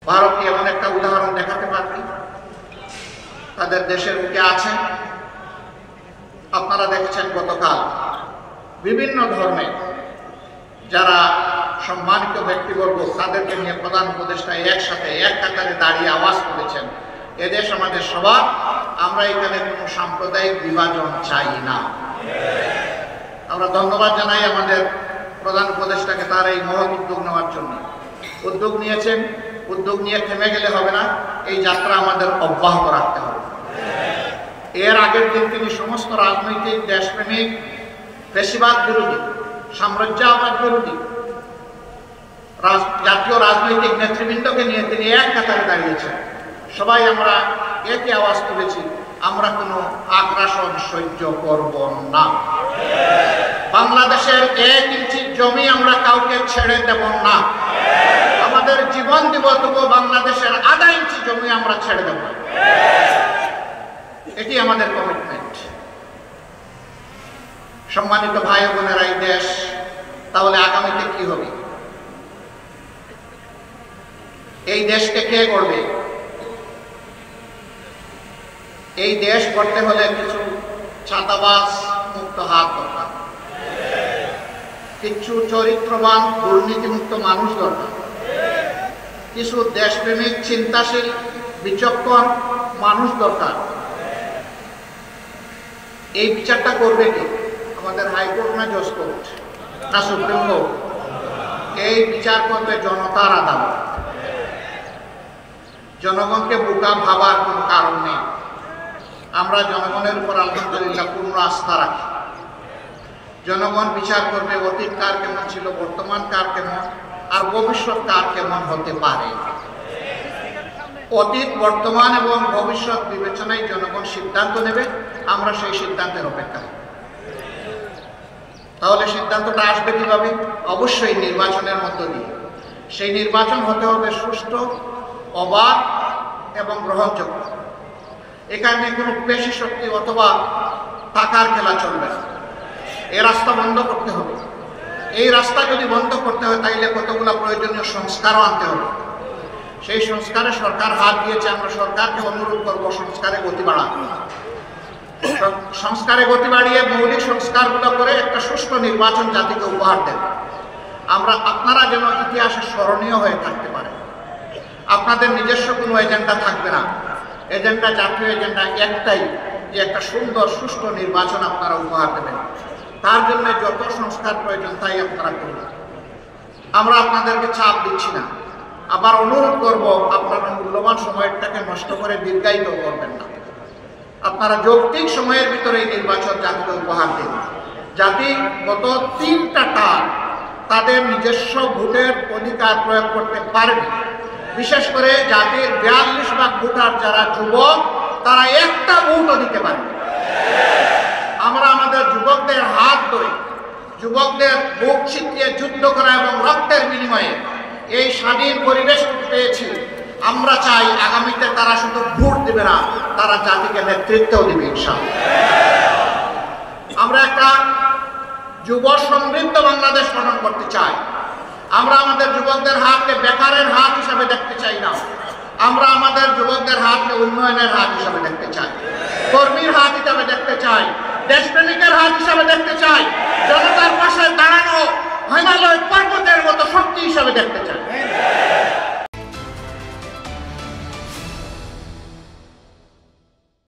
ভারতকে এমন একটা উদাহরণ দেখাতে পারবে, তাদের দেশের বুকে আছে। আপনারা দেখেছেন গতকাল বিভিন্ন ধর্মের যারা সম্মানিত ব্যক্তিবর্গ তাদেরকে নিয়ে প্রধান উপদেষ্টা একসাথে এক কাতারে দাঁড়িয়ে আওয়াজ তুলেছেন, এদেশ আমাদের সবার, আমরা এখানে কোনো সাম্প্রদায়িক বিভাজন চাই না। আমরা ধন্যবাদ জানাই আমাদের প্রধান উপদেষ্টাকে তার এই মহৎ উদ্যোগ নেওয়ার জন্য। উদ্যোগ নিয়েছেন, উদ্যোগ নিয়ে থেমে গেলে হবে না, এই যাত্রা আমাদের অব্যাহত রাখতে হবে। এর আগের দিন তিনি সমস্ত রাজনৈতিক, দেশপ্রেমিক, ফ্যাসিবাদ বিরোধী, সাম্রাজ্যবাদ বিরোধী জাতীয় রাজনৈতিক নেতৃবৃন্দকে নিয়ে তিনি এক কাতারে দাঁড়িয়েছেন। সবাই আমরা একই আওয়াজ তুলেছি, আমরা কোনো আগ্রাসন সহ্য করব না। বাংলাদেশের 1 ইঞ্চি জমি আমরা কাউকে ছেড়ে দেব না। আমাদের জীবন দিব, তবু বাংলাদেশের আধা ইঞ্চি জমি আমরা ছেড়ে দেব। এটি আমাদের কমিটমেন্ট। সম্মানিত ভাই বোনেরা, এই দেশ তাহলে আগামীতে কি হবে? এই দেশকে কে গড়বে? এই দেশ গড়তে হলে কিছু ছাতাবাজ মুক্ত হাত দরকার, কিছু চরিত্রবান দুর্নীতিমুক্ত মানুষ দরকার, কিছু দেশপ্রেমিক চিন্তাশীল বিচক্ষণ মানুষ দরকার। এই বিচারটা করবে কি? আমাদের হাইকোর্ট না জজ কোর্ট না সুপ্রিম কোর্ট? এই বিচার করবে জনতার আদালত। জনগণকে বোকা ভাবার কোনো কারণ নেই। আমরা জনগণের উপর আলহামদুলিল্লাহ পূর্ণ আস্থা রাখি। জনগণ বিচার করবে অতীত কার কেমন ছিল, বর্তমান কার কেমন, আর ভবিষ্যৎ কার কেমন হতে পারে। অতীত, বর্তমান এবং ভবিষ্যৎ বিবেচনায় জনগণ সিদ্ধান্ত নেবে। আমরা সেই সিদ্ধান্তের অপেক্ষায়। তাহলে সিদ্ধান্তটা আসবে কিভাবে? অবশ্যই নির্বাচনের মধ্য দিয়ে। সেই নির্বাচন হতে হবে সুষ্ঠু, অবাধ এবং গ্রহণযোগ্য। এখানে কোনো পেশি শক্তি অথবা টাকার খেলা চলবে না। এই রাস্তা বন্ধ করতে হবে। এই রাস্তা যদি বন্ধ করতে হয়, তাইলে কতগুলো প্রয়োজনীয় সংস্কারও আনতে হবে। সেই সংস্কারে সরকার হাত দিয়েছে। আমরা সরকারকে অনুরোধ করব সংস্কারে গতি বাড়াতে। সংস্কারে গতি বাড়িয়ে মৌলিক সংস্কারগুলো করে একটা সুষ্ঠু নির্বাচন জাতিকে উপহার দেন। আপনারা যেন ইতিহাসে স্মরণীয় হয়ে থাকতে পারে। আপনাদের নিজস্ব কোনো এজেন্ডা থাকবে না। এজেন্ডা, জাতীয় এজেন্ডা একটাই, যে একটা সুন্দর সুষ্ঠু নির্বাচন আপনারা উপহার দেবেন। তার জন্য যত সংস্কার প্রয়োজন তাই আপনারা করবেন। আমরা আপনাদেরকে চাপ দিচ্ছি না। আবার অনুরোধ করব, আপনারা মূল্যবান সময়টাকে নষ্ট করে দীর্ঘায়িত করবেন না। আপনারা যৌক্তিক সময়ের ভিতরে এই নির্বাচন জাতিকে উপহার দিন। জাতি গত 3টা টার্ম তাদের নিজস্ব ভোটের অধিকার প্রয়োগ করতে পারবে। বিশেষ করে জাতির 42% ভোটার যারা যুবক, তারা একটা ভোটও দিতে পারবে। আমরা আমাদের যুবকদের হাত ধরে, যুবকদের বুক ছিটিয়ে যুদ্ধ করা এবং রক্তের বিনিময়ে এই স্বাধীন পরিবেশ পেয়েছি। আমরা চাই আগামীতে তারা শুধু ভোট দেবে না, তারা জাতিকে নেতৃত্বও দেবে ইনশাআল্লাহ। আমরা একটা যুব সমৃদ্ধ বাংলাদেশ গঠন করতে চাই। আমরা আমাদের যুবকদের হাতকে বেকারের হাত হিসাবে দেখতে চাই না। আমরা আমাদের যুবকদের হাতকে উন্নয়নের হাত হিসাবে দেখতে চাই, কর্মীর হাত হিসাবে দেখতে চাই, দেশপ্রেমিকের হাত হিসাবে দেখতে চাই, জনতার পাশে দাঁড়ানো হিমালয় পর্বতের মতো শক্তি হিসাবে দেখতে চাই।